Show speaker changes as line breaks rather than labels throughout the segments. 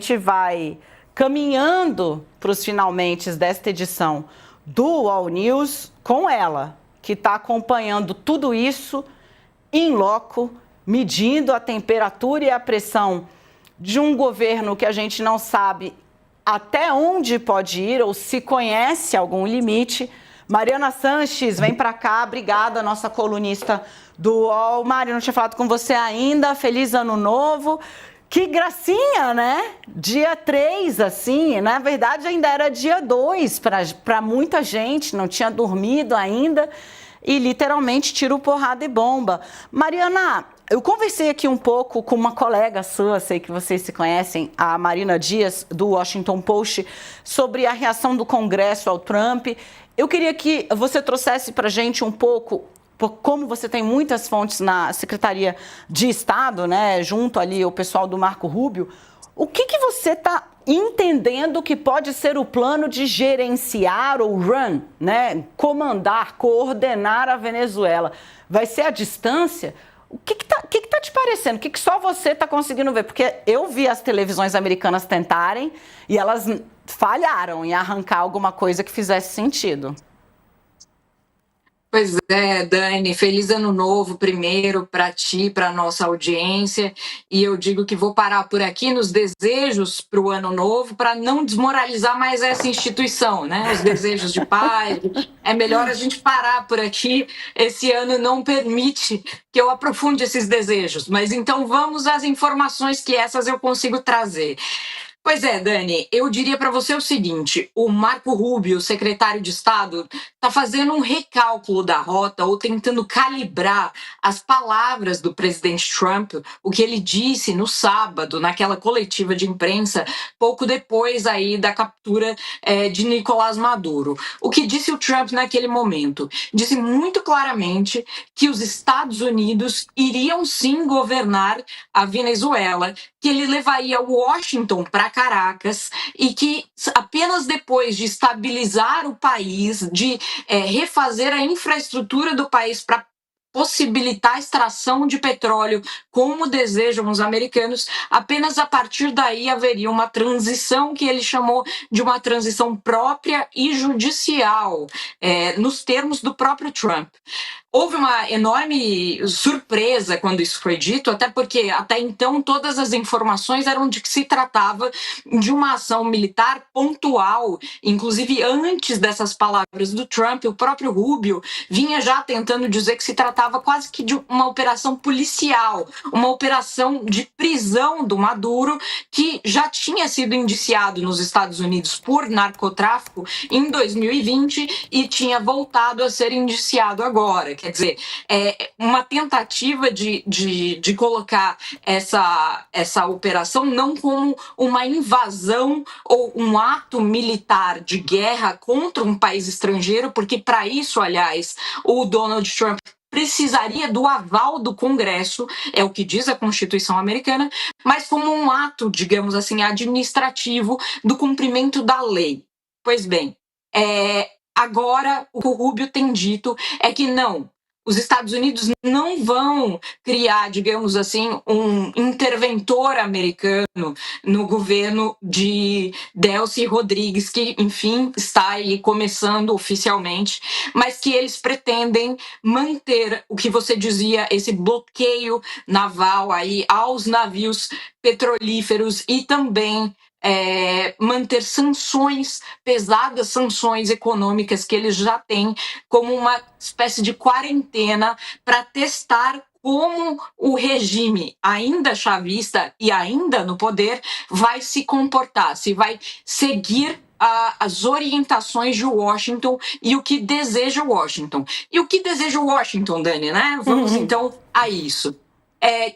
gente vai caminhando para os finalmente desta edição do All News com ela, que está acompanhando tudo isso em loco, medindo a temperatura e a pressão de um governo que a gente não sabe até onde pode ir ou se conhece algum limite. Mariana Sanches, vem para cá, obrigada, nossa colunista do UOL. Mari, não tinha falado com você ainda, feliz ano novo. Que gracinha, né? Dia 3, assim, na verdade ainda era dia 2 para muita gente, não tinha dormido ainda e literalmente tiro porrada e bomba. Mariana, eu conversei aqui um pouco com uma colega sua, sei que vocês se conhecem, a Marina Dias, do Washington Post, sobre a reação do Congresso ao Trump. Eu queria que você trouxesse para a gente um pouco, como você tem muitas fontes na Secretaria de Estado, né, junto ali o pessoal do Marco Rubio, o que você está entendendo que pode ser o plano de gerenciar ou run, né, comandar, coordenar a Venezuela? Vai ser à distância? O que tá te parecendo? O que só você está conseguindo ver? Porque eu vi as televisões americanas tentarem e elas falharam em arrancar alguma coisa que fizesse sentido.
Pois é, Dani, feliz ano novo primeiro para ti, para nossa audiência, e eu digo que vou parar por aqui nos desejos para o ano novo para não desmoralizar mais essa instituição, né? Os desejos de paz, é melhor a gente parar por aqui, esse ano não permite que eu aprofunde esses desejos, mas então vamos às informações que essas eu consigo trazer. Pois é, Dani, eu diria para você o seguinte, o Marco Rubio, secretário de Estado, está fazendo um recálculo da rota ou tentando calibrar as palavras do presidente Trump, o que ele disse no sábado, naquela coletiva de imprensa, pouco depois aí da captura de Nicolás Maduro. O que disse o Trump naquele momento? Disse muito claramente que os Estados Unidos iriam sim governar a Venezuela, que ele levaria Washington para Caracas e que apenas depois de estabilizar o país, de refazer a infraestrutura do país para possibilitar a extração de petróleo, como desejam os americanos, apenas a partir daí haveria uma transição que ele chamou de uma transição própria e judicial, nos termos do próprio Trump. Houve uma enorme surpresa quando isso foi dito, até porque até então todas as informações eram de que se tratava de uma ação militar pontual, inclusive antes dessas palavras do Trump, o próprio Rubio vinha já tentando dizer que se tratava quase que de uma operação policial, uma operação de prisão do Maduro, que já tinha sido indiciado nos Estados Unidos por narcotráfico em 2020 e tinha voltado a ser indiciado agora. Quer dizer, uma tentativa de colocar essa operação não como uma invasão ou um ato militar de guerra contra um país estrangeiro, porque para isso, aliás, o Donald Trump precisaria do aval do Congresso, é o que diz a Constituição americana, mas como um ato, digamos assim, administrativo do cumprimento da lei. Pois bem, agora, o que o Rubio tem dito é que não, os Estados Unidos não vão criar, digamos assim, um interventor americano no governo de Delcy Rodrigues, que, enfim, está aí começando oficialmente, mas que eles pretendem manter o que você dizia, esse bloqueio naval aí aos navios petrolíferos e também manter sanções, pesadas sanções econômicas que eles já têm, como uma espécie de quarentena para testar como o regime ainda chavista e ainda no poder vai se comportar, se vai seguir as orientações de Washington e o que deseja Washington. E o que deseja Washington, Dani, né? Vamos então a isso.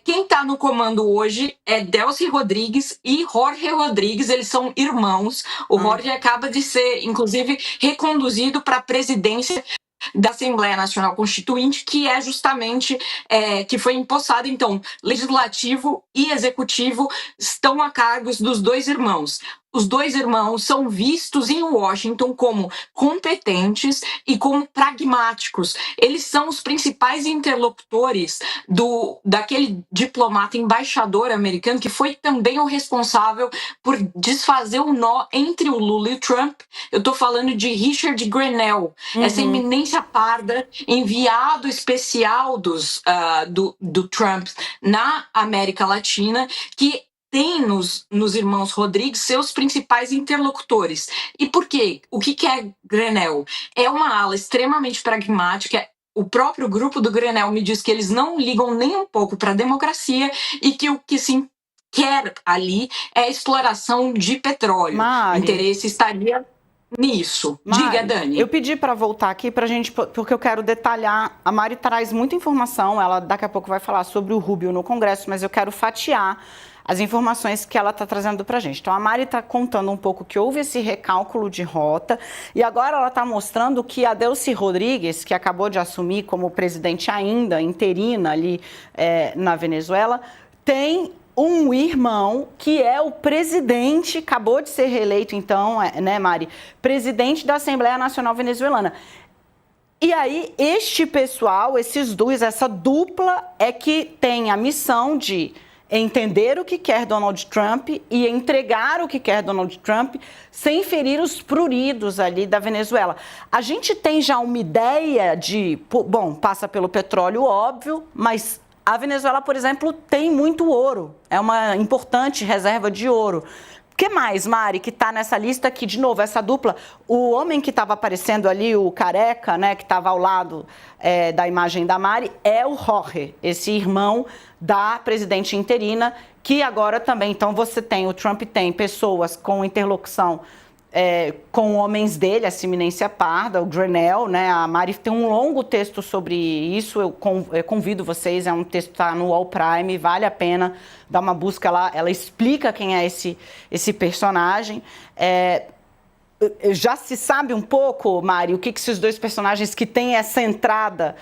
Quem está no comando hoje é Delcy Rodrigues e Jorge Rodrigues, eles são irmãos. O Jorge acaba de ser, inclusive, reconduzido para a presidência da Assembleia Nacional Constituinte, que é justamente, que foi empossada. Então, legislativo e executivo estão a cargos dos dois irmãos. os dois irmãos são vistos em Washington como competentes e como pragmáticos. Eles são os principais interlocutores daquele diplomata embaixador americano que foi também o responsável por desfazer o nó entre o Lula e o Trump. Eu estou falando de Richard Grenell, essa eminência parda, enviado especial do Trump na América Latina, que tem nos irmãos Rodrigues seus principais interlocutores. E por quê? O que é Grenell? É uma ala extremamente pragmática. O próprio grupo do Grenell me diz que eles não ligam nem um pouco para a democracia e que o que se quer ali é a exploração de petróleo.
Mari,
o interesse estaria nisso. Diga, Dani.
Eu pedi para voltar aqui para a gente, porque eu quero detalhar. A Mari traz muita informação, ela daqui a pouco vai falar sobre o Rubio no Congresso, mas eu quero fatiar as informações que ela está trazendo para a gente. Então, a Mari está contando um pouco que houve esse recálculo de rota e agora ela está mostrando que a Delcy Rodrigues, que acabou de assumir como presidente ainda interina ali na Venezuela, tem um irmão que é o presidente, acabou de ser reeleito então, né, Mari? Presidente da Assembleia Nacional Venezuelana. E aí, este pessoal, esses dois, essa dupla é que tem a missão de entender o que quer Donald Trump e entregar o que quer Donald Trump sem ferir os pruridos ali da Venezuela. A gente tem já uma ideia de, bom, passa pelo petróleo, óbvio, mas a Venezuela, por exemplo, tem muito ouro, é uma importante reserva de ouro. O que mais, Mari, que está nessa lista aqui, de novo, essa dupla, o homem que estava aparecendo ali, o careca, né, que estava ao lado da imagem da Mari, é o Jorge, esse irmão da presidente interina, que agora também, então você tem, o Trump tem pessoas com interlocução com homens dele, essa eminência parda, o Grenell, né? A Mari tem um longo texto sobre isso, eu convido vocês, é um texto que está no All Prime, vale a pena dar uma busca lá, ela explica quem é esse personagem. Já se sabe um pouco, Mari, o que esses dois personagens que têm essa entrada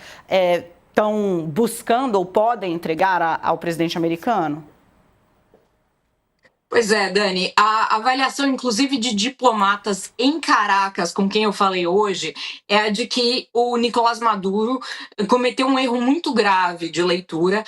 estão buscando ou podem entregar ao presidente americano?
Pois é, Dani, a avaliação, inclusive, de diplomatas em Caracas, com quem eu falei hoje, é a de que o Nicolás Maduro cometeu um erro muito grave de leitura,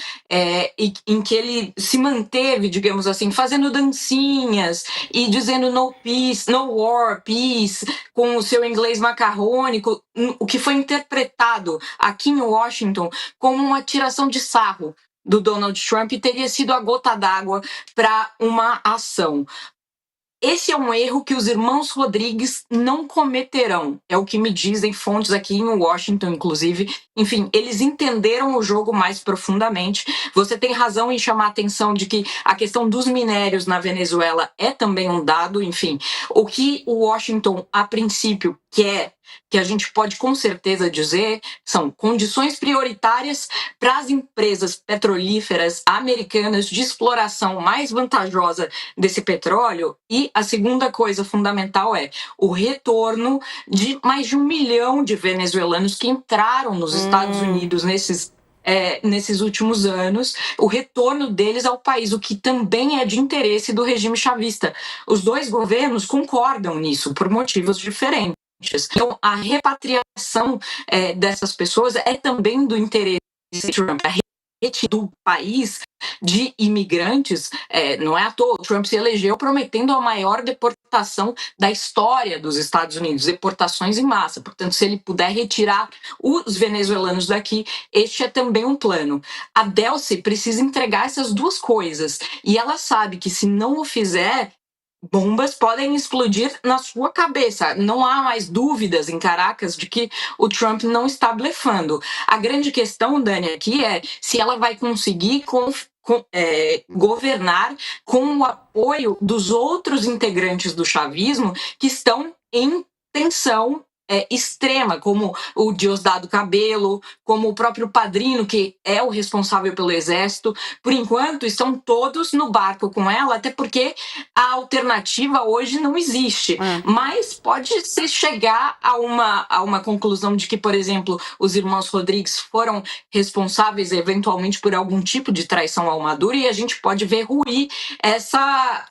em que ele se manteve, digamos assim, fazendo dancinhas e dizendo no peace, no war, peace, com o seu inglês macarrônico, o que foi interpretado aqui em Washington como uma tiração de sarro do Donald Trump e teria sido a gota d'água para uma ação. Esse é um erro que os irmãos Rodrigues não cometerão, é o que me dizem fontes aqui em Washington, inclusive. Enfim, eles entenderam o jogo mais profundamente. Você tem razão em chamar a atenção de que a questão dos minérios na Venezuela é também um dado. Enfim, o que o Washington, a princípio, quer, que a gente pode com certeza dizer, são condições prioritárias para as empresas petrolíferas americanas de exploração mais vantajosa desse petróleo. E a segunda coisa fundamental é o retorno de mais de 1 milhão de venezuelanos que entraram nos Estados Unidos nesses últimos anos, o retorno deles ao país, o que também é de interesse do regime chavista. Os dois governos concordam nisso, por motivos diferentes. Então, a repatriação dessas pessoas é também do interesse de Trump. A do país de imigrantes, não é à toa, o Trump se elegeu prometendo a maior deportação da história dos Estados Unidos, deportações em massa. Portanto, se ele puder retirar os venezuelanos daqui, este é também um plano. A Delcy precisa entregar essas duas coisas, e ela sabe que se não o fizer, bombas podem explodir na sua cabeça. Não há mais dúvidas em Caracas de que o Trump não está blefando. A grande questão, Dani, aqui é se ela vai conseguir governar com o apoio dos outros integrantes do chavismo que estão em tensão extrema, como o Diosdado Cabello, como o próprio Padrino, que é o responsável pelo exército. Por enquanto, estão todos no barco com ela, até porque a alternativa hoje não existe. Mas pode se chegar a uma conclusão de que, por exemplo, os irmãos Rodrigues foram responsáveis eventualmente por algum tipo de traição ao Maduro, e a gente pode ver ruir essa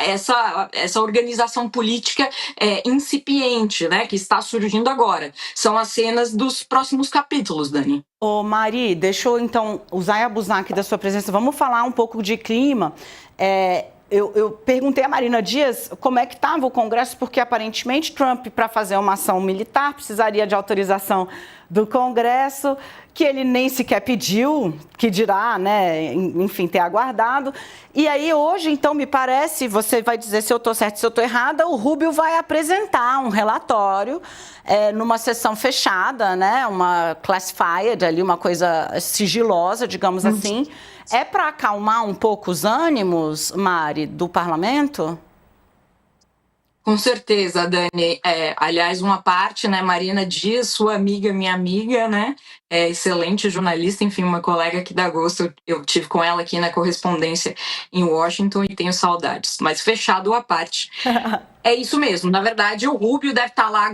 organização política incipiente, né, que está surgindo agora. São as cenas dos próximos capítulos, Dani.
Ô Mari, deixa eu então usar e abusar aqui da sua presença. Vamos falar um pouco de clima. Eu perguntei a Marina Dias como é que estava o Congresso, porque aparentemente Trump, para fazer uma ação militar, precisaria de autorização do Congresso, que ele nem sequer pediu, que dirá, né, enfim, ter aguardado. E aí hoje, então, me parece, você vai dizer se eu estou certa, se eu estou errada, o Rubio vai apresentar um relatório numa sessão fechada, né, uma classified ali, uma coisa sigilosa, digamos assim. É para acalmar um pouco os ânimos, Mari, do parlamento?
Com certeza, Dani. Aliás, uma parte, né, Marina Dias, sua amiga, minha amiga, né, excelente jornalista, enfim, uma colega que dá gosto, eu tive com ela aqui na correspondência em Washington e tenho saudades, mas fechado a parte. É isso mesmo, na verdade o Rubio deve estar lá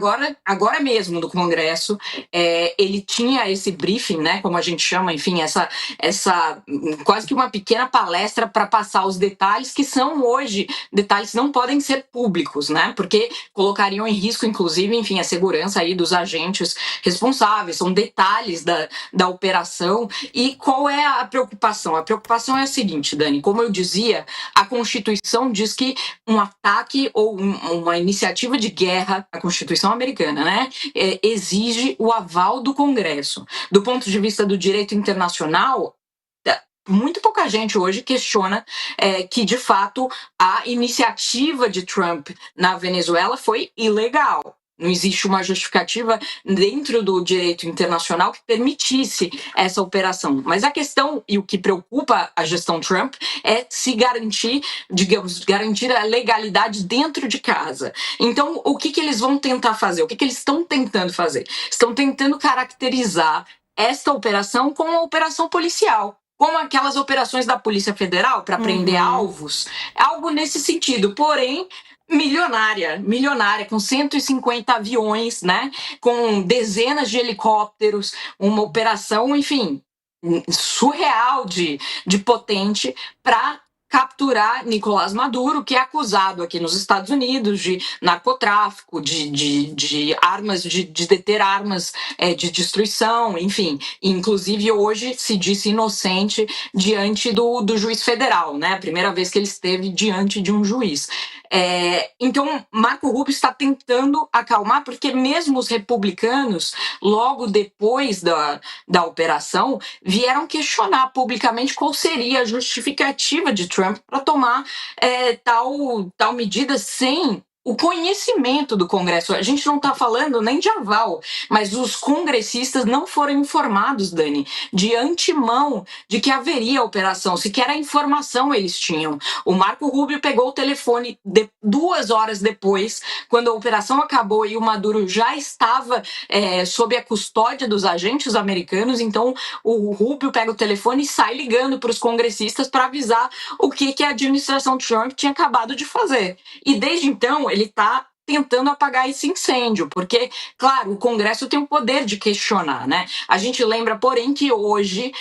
agora mesmo no Congresso. Ele tinha esse briefing, né, como a gente chama, enfim, essa quase que uma pequena palestra para passar os detalhes que são hoje, detalhes que não podem ser públicos, né, porque colocariam em risco, inclusive, enfim, a segurança aí dos agentes responsáveis, são detalhes da operação. E qual é a preocupação? A preocupação é a seguinte, Dani, como eu dizia, a Constituição diz que um ataque ou uma iniciativa de guerra, a Constituição americana, né, exige o aval do Congresso. Do ponto de vista do direito internacional, muito pouca gente hoje questiona que, de fato, a iniciativa de Trump na Venezuela foi ilegal. Não existe uma justificativa dentro do direito internacional que permitisse essa operação. Mas a questão, e o que preocupa a gestão Trump, é se garantir, digamos, garantir a legalidade dentro de casa. Então, o que eles vão tentar fazer? O que eles estão tentando fazer? Estão tentando caracterizar esta operação como uma operação policial, como aquelas operações da Polícia Federal para prender alvos, algo nesse sentido. Porém, milionária, com 150 aviões, né, com dezenas de helicópteros, uma operação, enfim, surreal de potente para capturar Nicolás Maduro, que é acusado aqui nos Estados Unidos de narcotráfico, de armas, de deter armas de destruição, enfim. Inclusive, hoje se disse inocente diante do juiz federal, né? A primeira vez que ele esteve diante de um juiz. Então, Marco Rubio está tentando acalmar, porque mesmo os republicanos, logo depois da operação, vieram questionar publicamente qual seria a justificativa de Trump para tomar tal medida sem o conhecimento do Congresso. A gente não está falando nem de aval, mas os congressistas não foram informados, Dani, de antemão de que haveria operação, sequer a informação eles tinham. O Marco Rubio pegou o telefone 2 horas depois, quando a operação acabou e o Maduro já estava sob a custódia dos agentes americanos. Então o Rubio pega o telefone e sai ligando para os congressistas para avisar o que a administração Trump tinha acabado de fazer. E desde então ele está tentando apagar esse incêndio, porque, claro, o Congresso tem o poder de questionar, né? A gente lembra, porém, que hoje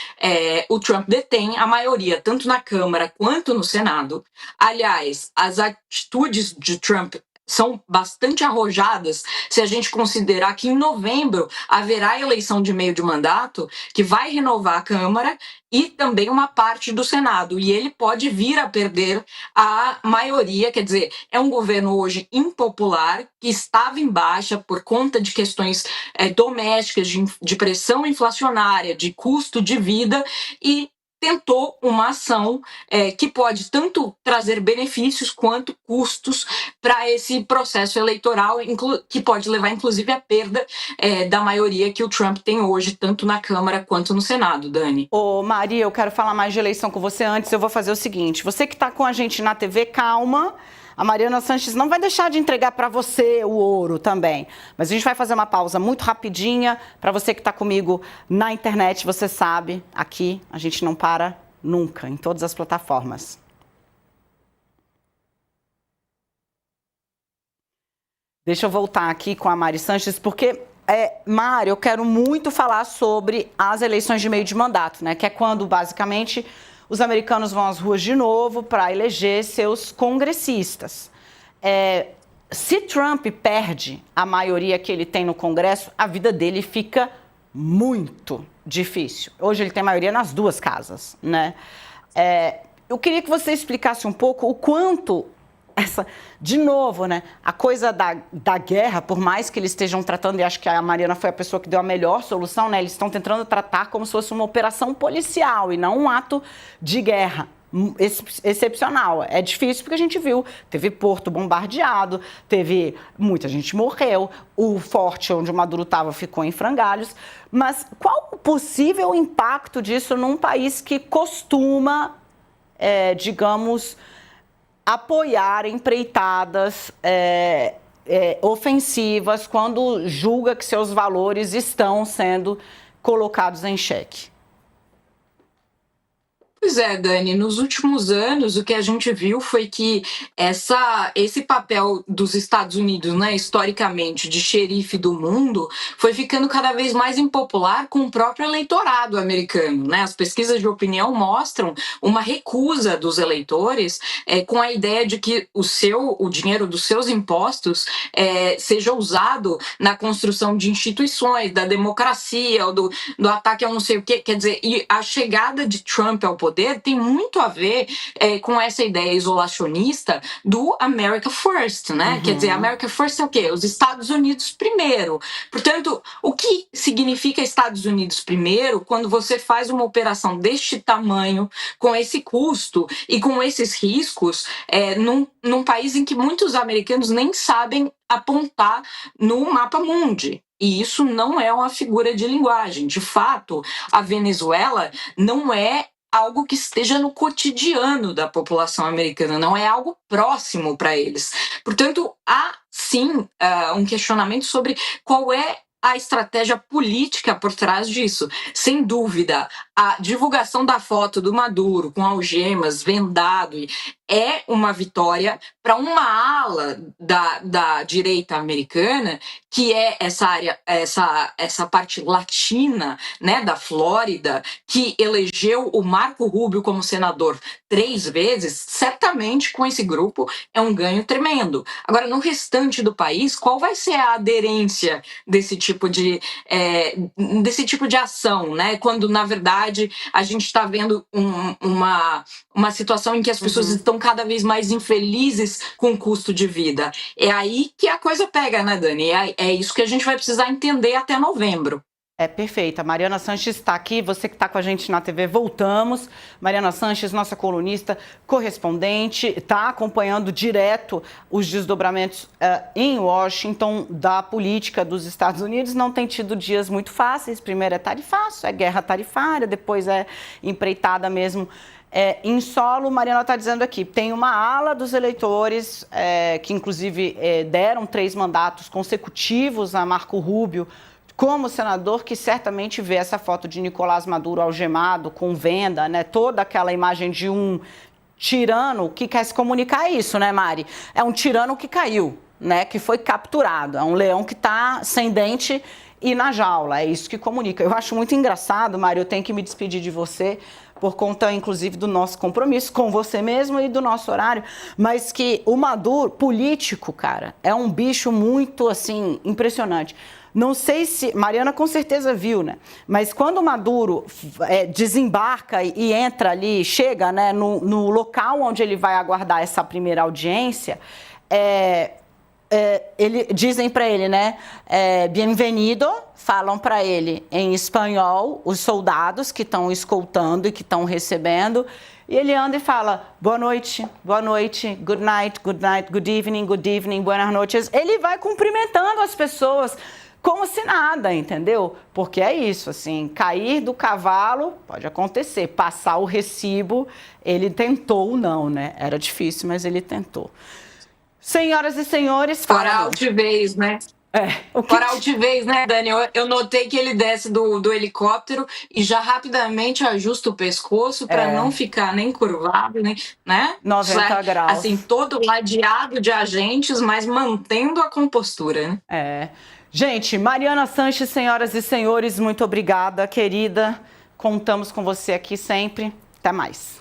o Trump detém a maioria, tanto na Câmara quanto no Senado. Aliás, as atitudes de Trump são bastante arrojadas se a gente considerar que em novembro haverá eleição de meio de mandato que vai renovar a Câmara e também uma parte do Senado, e ele pode vir a perder a maioria. Quer dizer, é um governo hoje impopular, que estava em baixa por conta de questões domésticas, de pressão inflacionária, de custo de vida, e tentou uma ação que pode tanto trazer benefícios quanto custos para esse processo eleitoral, que pode levar, inclusive, à perda da maioria que o Trump tem hoje, tanto na Câmara quanto no Senado, Dani.
Ô, Maria, eu quero falar mais de eleição com você. Antes, eu vou fazer o seguinte. Você que está com a gente na TV, calma. a Mariana Sanches não vai deixar de entregar para você o ouro também. Mas a gente vai fazer uma pausa muito rapidinha. Para você que está comigo na internet, você sabe, aqui a gente não para nunca, em todas as plataformas. Deixa eu voltar aqui com a Mari Sanches, porque, Mari, eu quero muito falar sobre as eleições de meio de mandato, né? Que é quando, basicamente, os americanos vão às ruas de novo para eleger seus congressistas. Se Trump perde a maioria que ele tem no Congresso, a vida dele fica muito difícil. Hoje ele tem maioria nas duas casas, né? Eu queria que você explicasse um pouco o quanto de novo, né, a coisa da guerra, por mais que eles estejam tratando, e acho que a Mariana foi a pessoa que deu a melhor solução, né, eles estão tentando tratar como se fosse uma operação policial e não um ato de guerra excepcional. É difícil porque a gente viu, teve porto bombardeado, muita gente morreu, o forte onde o Maduro estava ficou em frangalhos, mas qual o possível impacto disso num país que costuma, digamos, apoiar empreitadas ofensivas quando julga que seus valores estão sendo colocados em xeque?
Pois é, Dani, nos últimos anos o que a gente viu foi que esse papel dos Estados Unidos, né, historicamente, de xerife do mundo, foi ficando cada vez mais impopular com o próprio eleitorado americano, né? As pesquisas de opinião mostram uma recusa dos eleitores com a ideia de que o dinheiro dos seus impostos seja usado na construção de instituições, da democracia, ou do ataque a não sei o quê. Quer dizer, e a chegada de Trump ao poder tem muito a ver com essa ideia isolacionista do America First, né? Uhum. Quer dizer, America First é o quê? Os Estados Unidos primeiro. Portanto, o que significa Estados Unidos primeiro quando você faz uma operação deste tamanho, com esse custo e com esses riscos, num país em que muitos americanos nem sabem apontar no mapa mundi? E isso não é uma figura de linguagem. De fato, a Venezuela não é algo que esteja no cotidiano da população americana, não é algo próximo para eles. Portanto, há sim um questionamento sobre qual é a estratégia política por trás disso. Sem dúvida, a divulgação da foto do Maduro com algemas, vendado, é uma vitória para uma ala da direita americana, que é essa área, essa parte latina, né, da Flórida, que elegeu o Marco Rubio como senador 3 vezes. Certamente, com esse grupo, é um ganho tremendo. Agora, no restante do país, qual vai ser a aderência desse tipo de ação, né? Quando, na verdade, a gente está vendo uma situação em que as pessoas estão cada vez mais infelizes com o custo de vida. É aí que a coisa pega, né, Dani? É isso que a gente vai precisar entender até novembro.
Perfeita. Mariana Sanches está aqui, você que está com a gente na TV, voltamos. Mariana Sanches, nossa colunista, correspondente, está acompanhando direto os desdobramentos em Washington da política dos Estados Unidos. Não tem tido dias muito fáceis. Primeiro é tarifaço, é guerra tarifária, depois é empreitada mesmo em solo. Mariana está dizendo aqui, tem uma ala dos eleitores que inclusive deram 3 mandatos consecutivos a Marco Rubio como senador, que certamente vê essa foto de Nicolás Maduro algemado, com venda, né? Toda aquela imagem de um tirano que quer se comunicar isso, né, Mari? É um tirano que caiu, né? Que foi capturado. É um leão que está sem dente e na jaula. É isso que comunica. Eu acho muito engraçado, Mari, eu tenho que me despedir de você, por conta, inclusive, do nosso compromisso com você mesmo e do nosso horário, mas que o Maduro, político, cara, é um bicho muito, assim, impressionante. Não sei se... Mariana com certeza viu, né? Mas quando o Maduro desembarca e entra ali, chega, né, no local onde ele vai aguardar essa primeira audiência, dizem para ele, né, bem-vindo, falam para ele em espanhol, os soldados que estão escoltando e que estão recebendo, e ele anda e fala, boa noite, good night, good evening, buenas noches. Ele vai cumprimentando as pessoas como se nada, entendeu? Porque é isso, assim, cair do cavalo pode acontecer, passar o recibo, ele tentou não, né? Era difícil, mas ele tentou. Senhoras e senhores,
Fora a
fala.
altivez, né?
O que...
Fora a altivez, né, Dani? Eu notei que ele desce do helicóptero e já rapidamente ajusta o pescoço para não ficar nem curvado, nem, né?
90 graus.
Assim, todo ladeado de agentes, mas mantendo a compostura, né?
Gente, Mariana Sanches, senhoras e senhores, muito obrigada, querida. Contamos com você aqui sempre. Até mais.